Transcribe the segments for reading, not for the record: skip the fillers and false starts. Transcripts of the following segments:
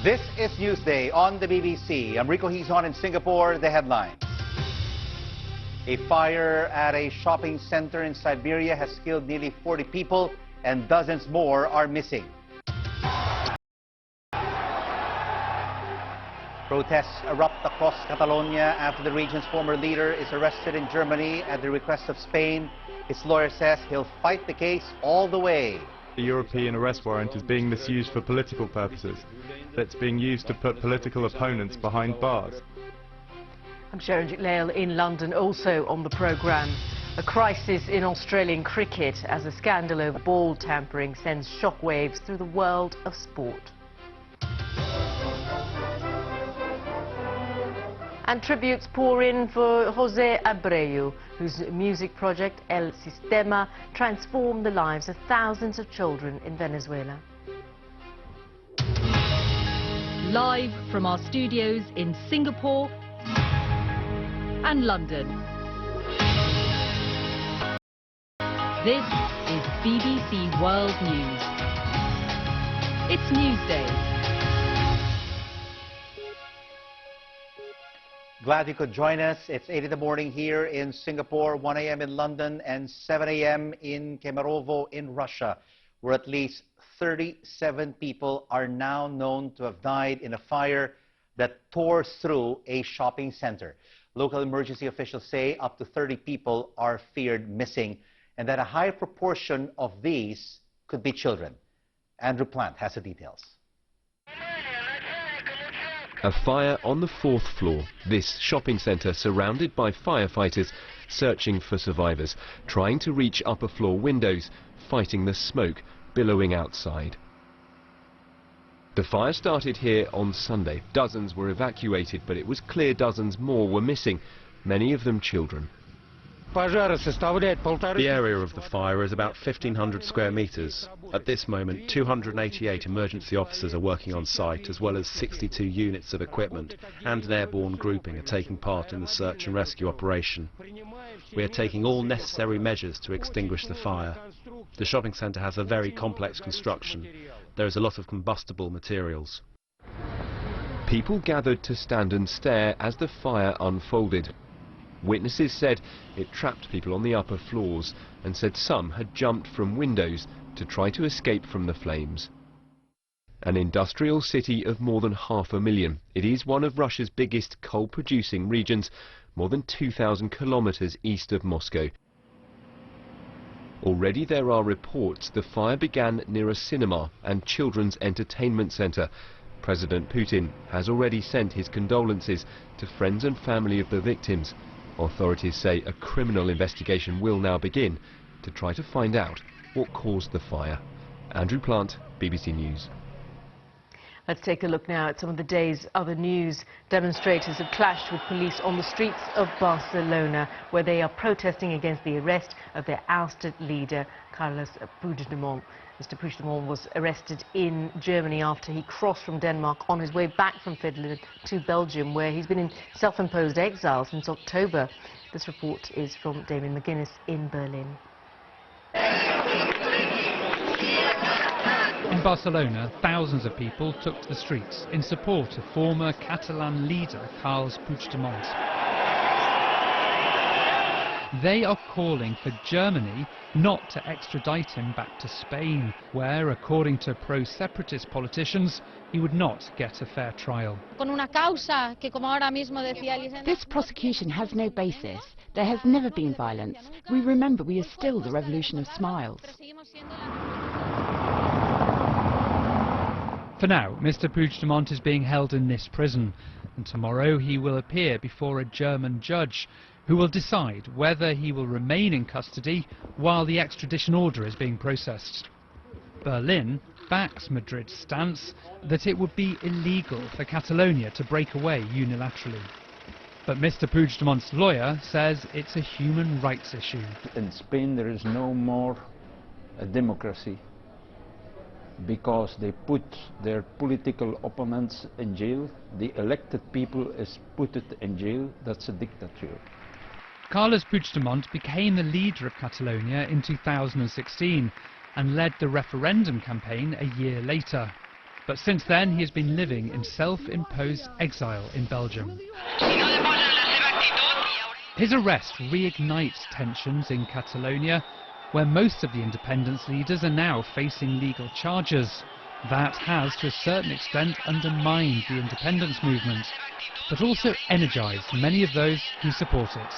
This is Newsday on the BBC. I'm Rico Hizon in Singapore. The headlines. A fire at a shopping center in Siberia has killed nearly 40 people and dozens more are missing. Protests erupt across Catalonia after the region's former leader is arrested in Germany at the request of Spain. His lawyer says he'll fight the case all the way. The European arrest warrant is being misused for political purposes. It's being used to put political opponents behind bars. I'm Sharon Lael in London, also on the programme. A crisis in Australian cricket as a scandal over ball tampering sends shockwaves through the world of sport. And tributes pour in for José Abreu, whose music project El Sistema transformed the lives of thousands of children in Venezuela. Live from our studios in Singapore and London. This is BBC World News. It's Newsday. Glad you could join us. It's 8 in the morning here in Singapore, 1 a.m. in London, and 7 a.m. in Kemerovo in Russia, where at least 37 people are now known to have died in a fire that tore through a shopping center. Local emergency officials say up to 30 people are feared missing, and that a high proportion of these could be children. Andrew Plant has the details. A fire on the 4th floor. This shopping centre surrounded by firefighters searching for survivors, trying to reach upper floor windows, fighting the smoke billowing outside. The fire started here on Sunday. Dozens were evacuated, but it was clear dozens more were missing, many of them children. The area of the fire is about 1,500 square metres. At this moment, 288 emergency officers are working on site, as well as 62 units of equipment and an airborne grouping are taking part in the search and rescue operation. We are taking all necessary measures to extinguish the fire. The shopping centre has a very complex construction. There is a lot of combustible materials. People gathered to stand and stare as the fire unfolded. Witnesses said it trapped people on the upper floors and said some had jumped from windows to try to escape from the flames. An industrial city of more than 500,000. It is one of Russia's biggest coal-producing regions, more than 2,000 kilometers east of Moscow. Already there are reports the fire began near a cinema and children's entertainment center. President Putin has already sent his condolences to friends and family of the victims. Authorities say a criminal investigation will now begin to try to find out what caused the fire. Andrew Plant, BBC News. Let's take a look now at some of the day's other news. Demonstrators have clashed with police on the streets of Barcelona, where they are protesting against the arrest of their ousted leader, Carles Puigdemont. Mr. Puigdemont was arrested in Germany after he crossed from Denmark on his way back from Finland to Belgium, where he's been in self-imposed exile since October. This report is from Damien McGuinness in Berlin. In Barcelona, thousands of people took to the streets in support of former Catalan leader Carles Puigdemont. They are calling for Germany not to extradite him back to Spain, where, according to pro-separatist politicians, he would not get a fair trial. This prosecution has no basis. There has never been violence. We remember we are still the revolution of smiles. For now, Mr. Puigdemont is being held in this prison, and tomorrow he will appear before a German judge who will decide whether he will remain in custody while the extradition order is being processed. Berlin backs Madrid's stance that it would be illegal for Catalonia to break away unilaterally. But Mr. Puigdemont's lawyer says it's a human rights issue. In Spain there is no more a democracy because they put their political opponents in jail. The elected people is put it in jail. That's a dictature. Carles Puigdemont became the leader of Catalonia in 2016 and led the referendum campaign a year later. But since then, he has been living in self-imposed exile in Belgium. His arrest reignites tensions in Catalonia, where most of the independence leaders are now facing legal charges. That has, to a certain extent, undermined the independence movement, but also energised many of those who support it.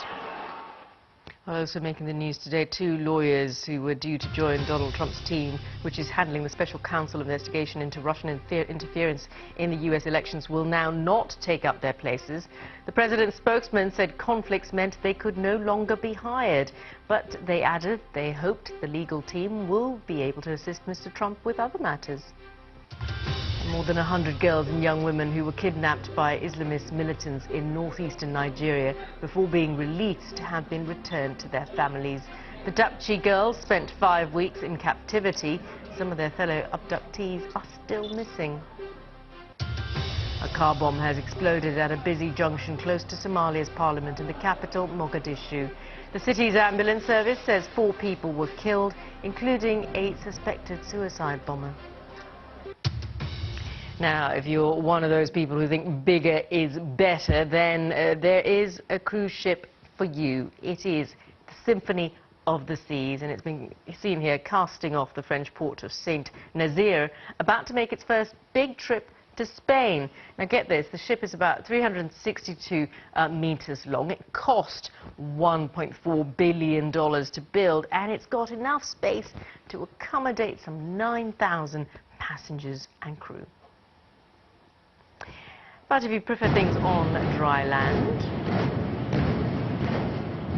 Well, also making the news today, 2 lawyers who were due to join Donald Trump's team, which is handling the special counsel investigation into Russian interference in the US elections, will now not take up their places. The president's spokesman said conflicts meant they could no longer be hired, but they added they hoped the legal team will be able to assist Mr. Trump with other matters. More than 100 girls and young women who were kidnapped by Islamist militants in northeastern Nigeria before being released have been returned to their families. The Dapchi girls spent 5 weeks in captivity. Some of their fellow abductees are still missing. A car bomb has exploded at a busy junction close to Somalia's parliament in the capital, Mogadishu. The city's ambulance service says 4 people were killed, including a suspected suicide bomber. Now, if you're one of those people who think bigger is better, then there is a cruise ship for you. It is the Symphony of the Seas, and it's been seen here casting off the French port of Saint-Nazaire, about to make its first big trip to Spain. Now, get this, the ship is about 362 meters long. It cost $1.4 billion to build, and it's got enough space to accommodate some 9,000 passengers and crew. But if you prefer things on dry land,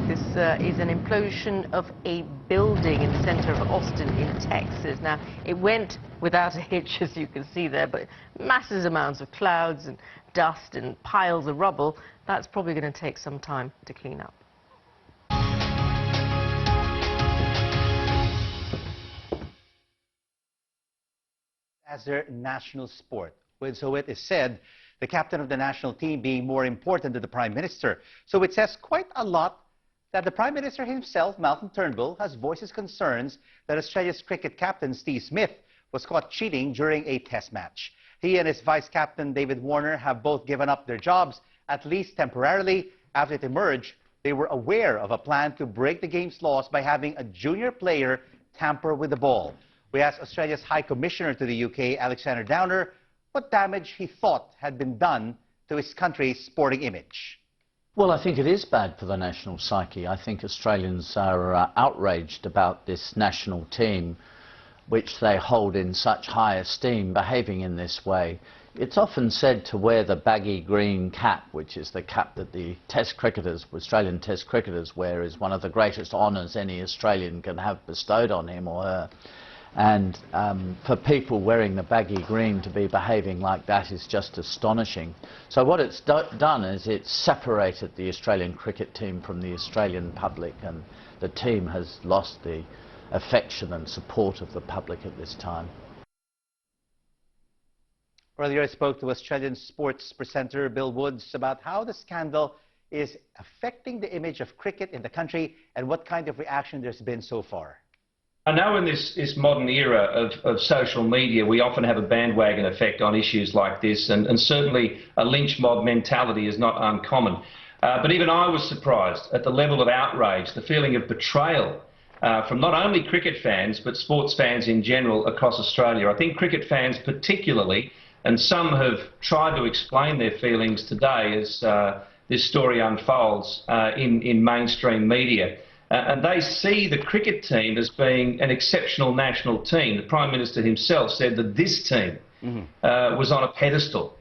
this is an implosion of a building in the center of Austin in Texas. Now, it went without a hitch, as you can see there, but massive amounts of clouds and dust and piles of rubble. That's probably going to take some time to clean up. As their national sport. So it is said the captain of the national team being more important than the Prime Minister. So it says quite a lot that the Prime Minister himself, Malcolm Turnbull, has voiced his concerns that Australia's cricket captain Steve Smith was caught cheating during a test match. He and his vice captain David Warner have both given up their jobs, at least temporarily. After it emerged, they were aware of a plan to break the game's laws by having a junior player tamper with the ball. We asked Australia's High Commissioner to the UK, Alexander Downer, what damage he thought had been done to his country's sporting image. Well, I think it is bad for the national psyche. I think Australians are outraged about this national team, which they hold in such high esteem, behaving in this way. It's often said to wear the baggy green cap, which is the cap that the Test cricketers, Australian Test cricketers wear, is one of the greatest honours any Australian can have bestowed on him or her. And for people wearing the baggy green to be behaving like that is just astonishing. So what it's done is it's separated the Australian cricket team from the Australian public, and the team has lost the affection and support of the public at this time. Earlier I spoke to Australian sports presenter Bill Woods about how the scandal is affecting the image of cricket in the country and what kind of reaction there's been so far. I know in this modern era of social media, we often have a bandwagon effect on issues like this, and certainly a lynch mob mentality is not uncommon. But even I was surprised at the level of outrage, the feeling of betrayal from not only cricket fans, but sports fans in general across Australia. I think cricket fans particularly, and some have tried to explain their feelings today as this story unfolds in mainstream media. And they see the cricket team as being an exceptional national team. The Prime Minister himself said that this team was on a pedestal.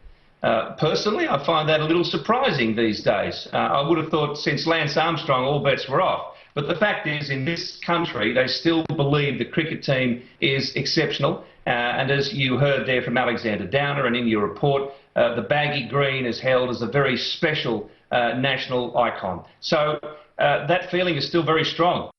Personally, I find that a little surprising these days. I would have thought since Lance Armstrong all bets were off. But the fact is, in this country, they still believe the cricket team is exceptional. And as you heard there from Alexander Downer and in your report, the baggy green is held as a very special national icon. So that feeling is still very strong.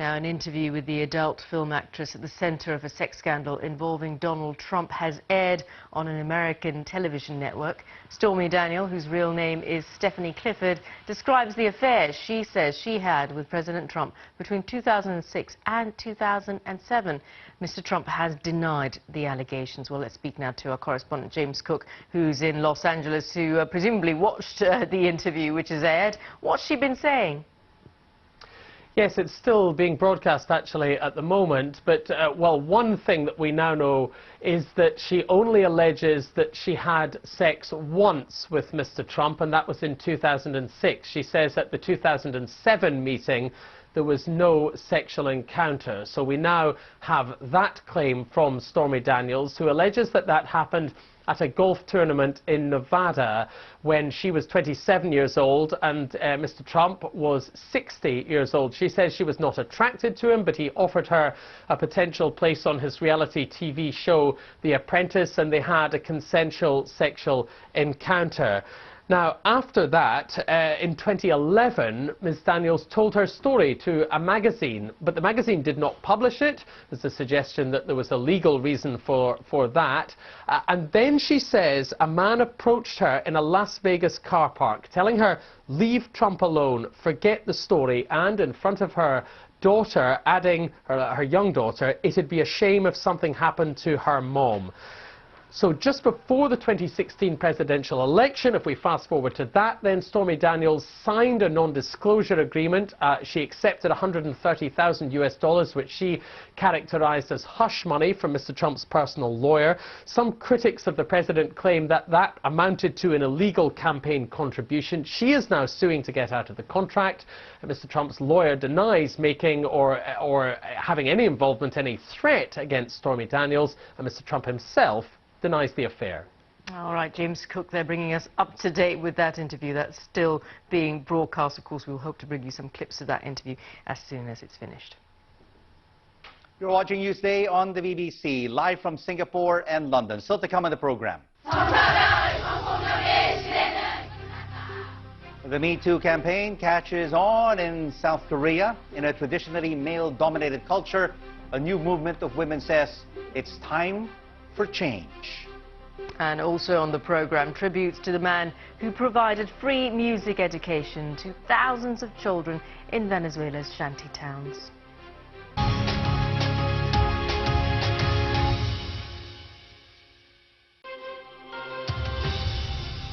Now, an interview with the adult film actress at the center of a sex scandal involving Donald Trump has aired on an American television network. Stormy Daniels, whose real name is Stephanie Clifford, describes the affair she says she had with President Trump between 2006 and 2007. Mr. Trump has denied the allegations. Well, let's speak now to our correspondent James Cook, who's in Los Angeles, who presumably watched the interview which is aired. What's she been saying? Yes, it's still being broadcast actually at the moment, but well, one thing that we now know is that she only alleges that she had sex once with Mr. Trump, and that was in 2006. She says at the 2007 meeting there was no sexual encounter. So we now have that claim from Stormy Daniels, who alleges that that happened at a golf tournament in Nevada when she was 27 years old and Mr. Trump was 60 years old. She says she was not attracted to him, but he offered her a potential place on his reality TV show, The Apprentice, and they had a consensual sexual encounter. Now, after that, in 2011, Ms. Daniels told her story to a magazine, but the magazine did not publish it. There's a suggestion that there was a legal reason for that. And then she says a man approached her in a Las Vegas car park, telling her, leave Trump alone, forget the story, and in front of her daughter, adding, her young daughter, it'd be a shame if something happened to her mom. So just before the 2016 presidential election, if we fast forward to that, then Stormy Daniels signed a non-disclosure agreement. She accepted $130,000 US, which she characterized as hush money from Mr. Trump's personal lawyer. Some critics of the president claim that that amounted to an illegal campaign contribution. She is now suing to get out of the contract. And Mr. Trump's lawyer denies making or having any involvement, any threat against Stormy Daniels, and Mr. Trump himself denies the affair. All right, James Cook, they're bringing us up to date with that interview. That's still being broadcast. Of course, we'll hope to bring you some clips of that interview as soon as it's finished. You're watching Newsday on the BBC, live from Singapore and London. Still to come on the program. The Me Too campaign catches on in South Korea. In a traditionally male-dominated culture, a new movement of women says it's time for change. And also on the program, tributes to the man who provided free music education to thousands of children in Venezuela's shanty towns.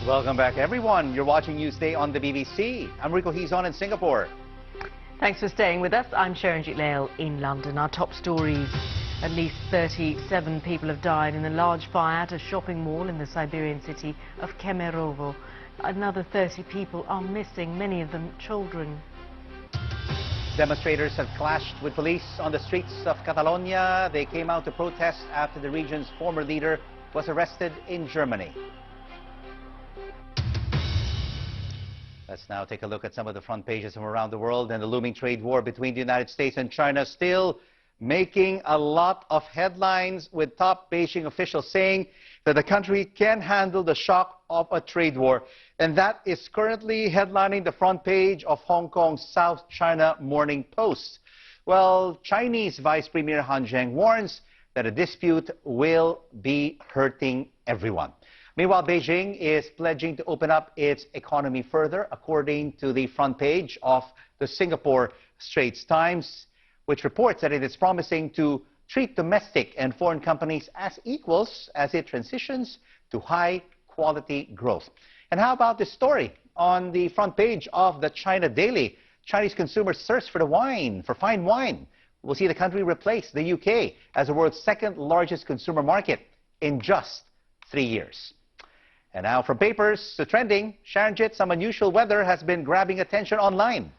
Welcome back, everyone. You're watching Newsday on the BBC. I'm Rico Hizon in Singapore. Thanks for staying with us. I'm Sharonjit Lail in London. Our top stories. At least 37 people have died in a large fire at a shopping mall in the Siberian city of Kemerovo. Another 30 people are missing, many of them children. Demonstrators have clashed with police on the streets of Catalonia. They came out to protest after the region's former leader was arrested in Germany. Let's now take a look at some of the front pages from around the world. And the looming trade war between the United States and China still making a lot of headlines, with top Beijing officials saying that the country can handle the shock of a trade war. And that is currently headlining the front page of Hong Kong's South China Morning Post. Well, Chinese Vice Premier Han Zheng warns that a dispute will be hurting everyone. Meanwhile, Beijing is pledging to open up its economy further, according to the front page of the Singapore Straits Times, which reports that it is promising to treat domestic and foreign companies as equals as it transitions to high-quality growth. And how about this story on the front page of the China Daily? Chinese consumers thirst for fine wine. We'll see the country replace the UK as the world's second largest consumer market in just 3 years. And now from papers to trending, Sharonjit, some unusual weather has been grabbing attention online.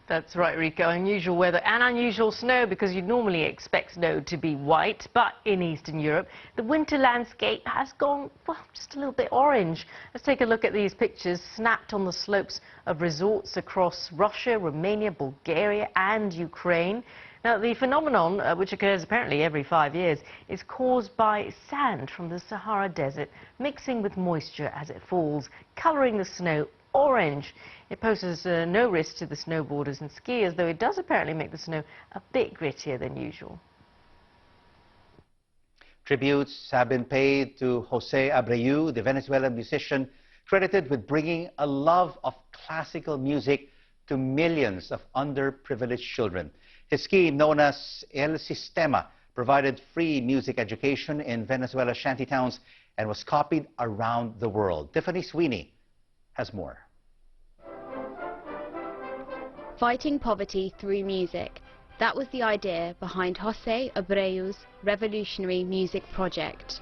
That's right, Rico. Unusual weather and unusual snow, because you'd normally expect snow to be white, but in Eastern Europe, the winter landscape has gone, well, just a little bit orange. Let's take a look at these pictures snapped on the slopes of resorts across Russia, Romania, Bulgaria and Ukraine. Now, the phenomenon, which occurs apparently every 5 years, is caused by sand from the Sahara Desert mixing with moisture as it falls, colouring the snow orange. It poses no risk to the snowboarders and skiers, though it does apparently make the snow a bit grittier than usual. Tributes have been paid to Jose Abreu, the Venezuelan musician credited with bringing a love of classical music to millions of underprivileged children. His scheme, known as El Sistema, provided free music education in Venezuela's shantytowns and was copied around the world. Tiffany Sweeney has more. Fighting poverty through music. That was the idea behind Jose Abreu's revolutionary music project,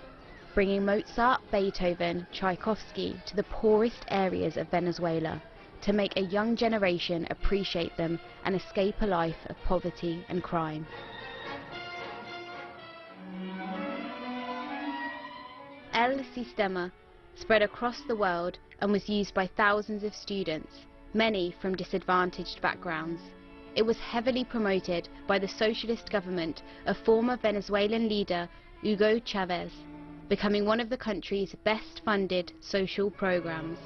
bringing Mozart, Beethoven, Tchaikovsky to the poorest areas of Venezuela to make a young generation appreciate them and escape a life of poverty and crime. El Sistema spread across the world and was used by thousands of students, many from disadvantaged backgrounds. It was heavily promoted by the socialist government of former Venezuelan leader Hugo Chavez, becoming one of the country's best-funded social programs.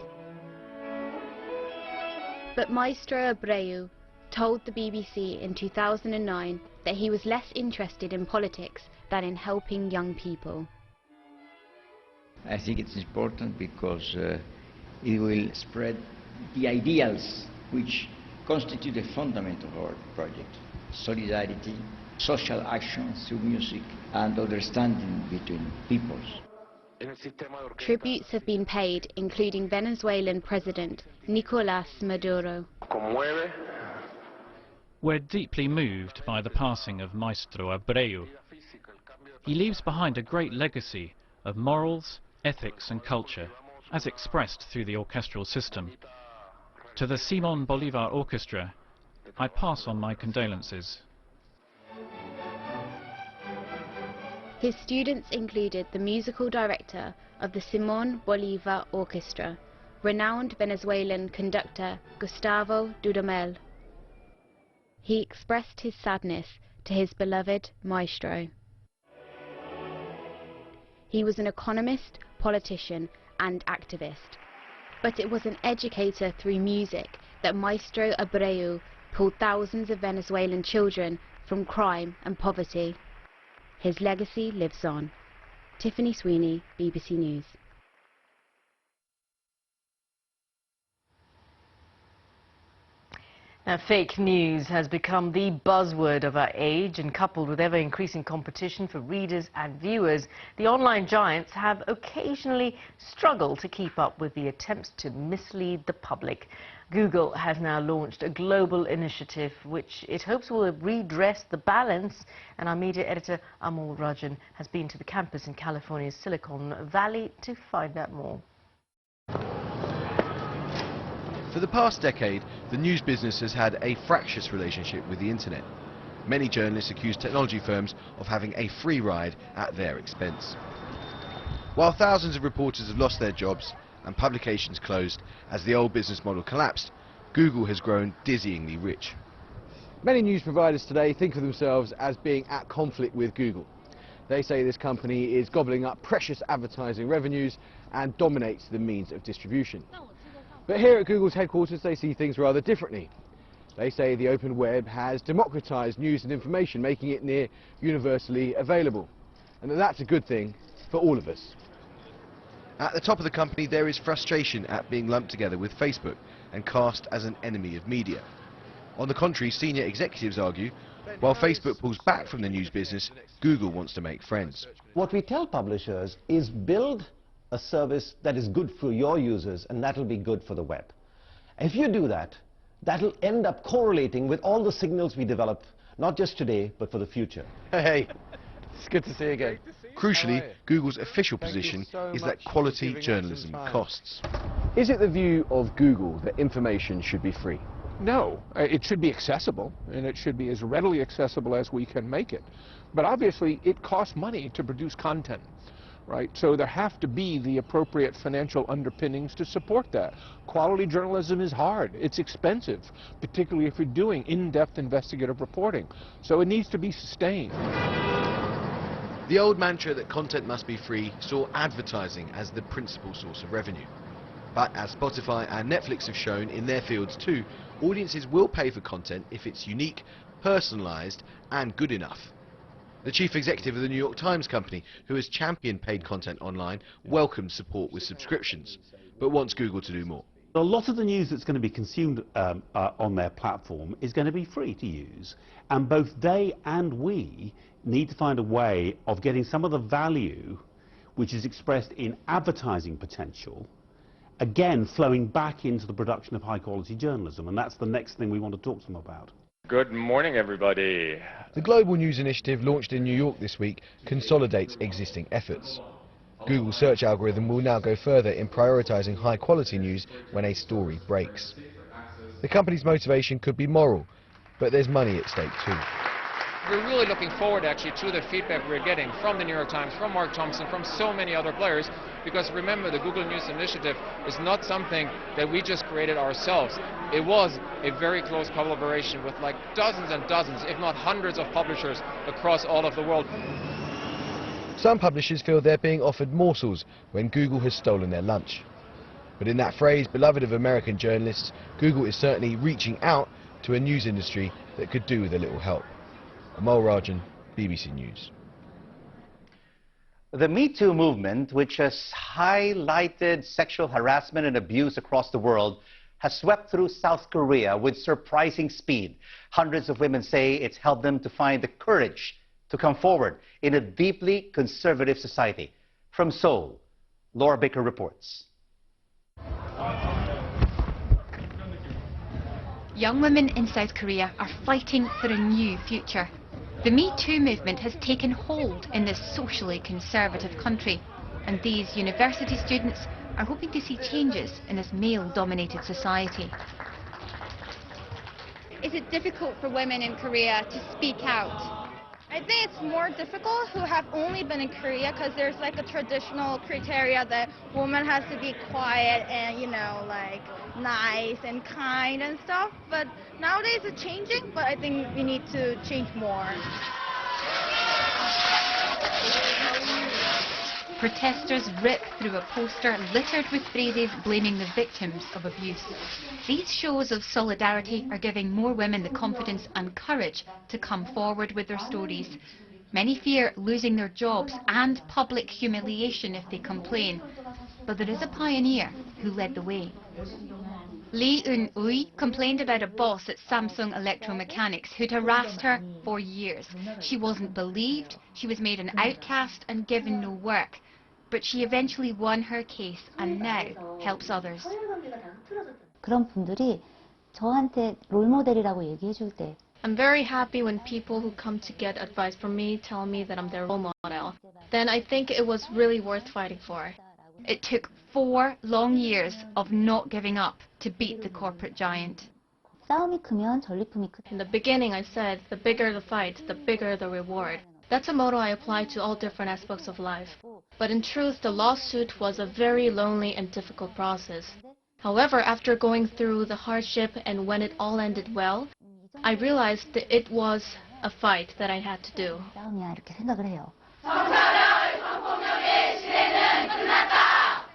But Maestro Abreu told the BBC in 2009 that he was less interested in politics than in helping young people. I think it's important because it will spread the ideals which constitute the fundament of our project: solidarity, social action through music, and understanding between peoples. Tributes have been paid, including Venezuelan President Nicolás Maduro. We're deeply moved by the passing of Maestro Abreu. He leaves behind a great legacy of morals, ethics and culture, as expressed through the orchestral system. To the Simon Bolivar Orchestra, I pass on my condolences. His students included the musical director of the Simon Bolivar Orchestra, renowned Venezuelan conductor Gustavo Dudamel. He expressed his sadness to his beloved maestro. He was an economist, politician and activist. But it was an educator through music that Maestro Abreu pulled thousands of Venezuelan children from crime and poverty. His legacy lives on. Tiffany Sweeney, BBC News. Now, fake news has become the buzzword of our age, and coupled with ever-increasing competition for readers and viewers, the online giants have occasionally struggled to keep up with the attempts to mislead the public. Google has now launched a global initiative which it hopes will redress the balance, and our media editor Amol Rajan has been to the campus in California's Silicon Valley to find out more. For the past decade, the news business has had a fractious relationship with the internet. Many journalists accuse technology firms of having a free ride at their expense. While thousands of reporters have lost their jobs and publications closed as the old business model collapsed, Google has grown dizzyingly rich. Many news providers today think of themselves as being at conflict with Google. They say this company is gobbling up precious advertising revenues and dominates the means of distribution. But here at Google's headquarters, they see things rather differently. They say the open web has democratized news and information, making it near universally available, and that's a good thing for all of us. At the top of the company, there is frustration at being lumped together with Facebook and cast as an enemy of media. On the contrary, senior executives argue, while Facebook pulls back from the news business, Google wants to make friends. What we tell publishers is build a service that is good for your users, and that'll be good for the web. If you do that, that'll end up correlating with all the signals we develop, not just today, but for the future. Hey, it's good to see you again. Crucially, Google's official position is that quality journalism costs. Is it the view of Google that information should be free? No, it should be accessible, and it should be as readily accessible as we can make it. But obviously, it costs money to produce content. Right? So there have to be the appropriate financial underpinnings to support that. Quality journalism is hard. It's expensive, particularly if you're doing in-depth investigative reporting. So it needs to be sustained. The old mantra that content must be free saw advertising as the principal source of revenue. But as Spotify and Netflix have shown in their fields too, audiences will pay for content if it's unique, personalised and good enough. The chief executive of the New York Times company, who has championed paid content online, welcomes support with subscriptions, but wants Google to do more. A lot of the news that's going to be consumed on their platform is going to be free to use, and both they and we need to find a way of getting some of the value which is expressed in advertising potential, again flowing back into the production of high quality journalism, and that's the next thing we want to talk to them about. Good morning, everybody. The Global News Initiative, launched in New York this week, consolidates existing efforts. Google's search algorithm will now go further in prioritising high-quality news when a story breaks. The company's motivation could be moral, but there's money at stake too. We're really looking forward actually to the feedback we're getting from the New York Times, from Mark Thompson, from so many other players, because remember, the Google News Initiative is not something that we just created ourselves. It was a very close collaboration with like dozens and dozens, if not hundreds of publishers across all of the world. Some publishers feel they're being offered morsels when Google has stolen their lunch. But in that phrase, beloved of American journalists, Google is certainly reaching out to a news industry that could do with a little help. Amal Rajan, BBC News. The Me Too movement, which has highlighted sexual harassment and abuse across the world, has swept through South Korea with surprising speed. Hundreds of women say it's helped them to find the courage to come forward in a deeply conservative society. From Seoul, Laura Baker reports. Young women in South Korea are fighting for a new future. The Me Too movement has taken hold in this socially conservative country, and these university students are hoping to see changes in this male-dominated society. Is it difficult for women in Korea to speak out? I think it's more difficult who have only been in Korea, because there's like a traditional criteria that woman has to be quiet and, you know, like nice and kind and stuff. But nowadays it's changing, but I think we need to change more. Protesters rip through a poster littered with phrases blaming the victims of abuse. These shows of solidarity are giving more women the confidence and courage to come forward with their stories. Many fear losing their jobs and public humiliation if they complain. But there is a pioneer who led the way. Lee Eun-ui complained about a boss at Samsung Electromechanics who'd harassed her for years. She wasn't believed, she was made an outcast and given no work. But she eventually won her case and now helps others. 그런 분들이 저한테 롤모델이라고 얘기해 줄 때 I'm very happy when people who come to get advice from me tell me that I'm their role model. Then I think it was really worth fighting for. It took 4 long years of not giving up to beat the corporate giant. 싸움이 크면 전리품이 크다. In the beginning I said, the bigger the fight, the bigger the reward. That's a motto I apply to all different aspects of life. But in truth, the lawsuit was a very lonely and difficult process. However, after going through the hardship and when it all ended well, I realized that it was a fight that I had to do. 싸움이야 이렇게 생각을 해요.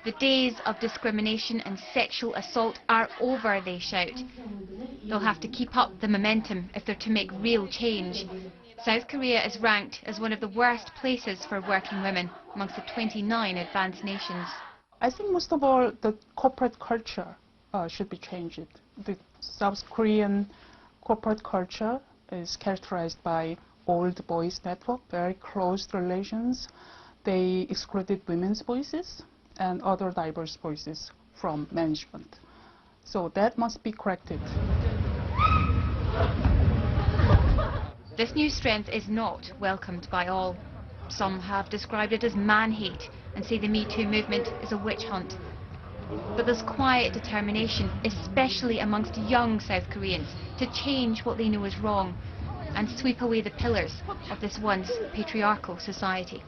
The days of discrimination and sexual assault are over, they shout. They'll have to keep up the momentum if they're to make real change. South Korea is ranked as one of the worst places for working women amongst the 29 advanced nations. I think most of all the corporate culture should be changed. The South Korean corporate culture is characterized by old boys network, very close relations. They excluded women's voices and other diverse voices from management. So that must be corrected. This new strength is not welcomed by all. Some have described it as man-hate and say the Me Too movement is a witch hunt. But there's quiet determination, especially amongst young South Koreans, to change what they know is wrong and sweep away the pillars of this once patriarchal society.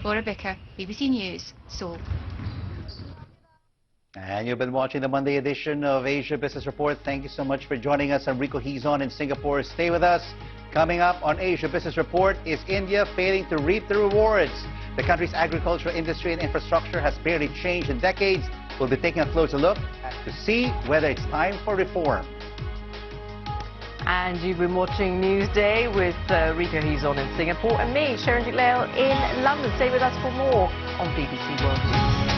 Laura Baker, BBC News, Seoul. And you've been watching the Monday edition of Asia Business Report. Thank you so much for joining us. I'm Rico Hizon in Singapore. Stay with us. Coming up on Asia Business Report, is India failing to reap the rewards? The country's agricultural industry and infrastructure has barely changed in decades. We'll be taking a closer look to see whether it's time for reform. And you've been watching Newsday with Rico Hizon in Singapore and me, Sharon Duclair, in London. Stay with us for more on BBC World News.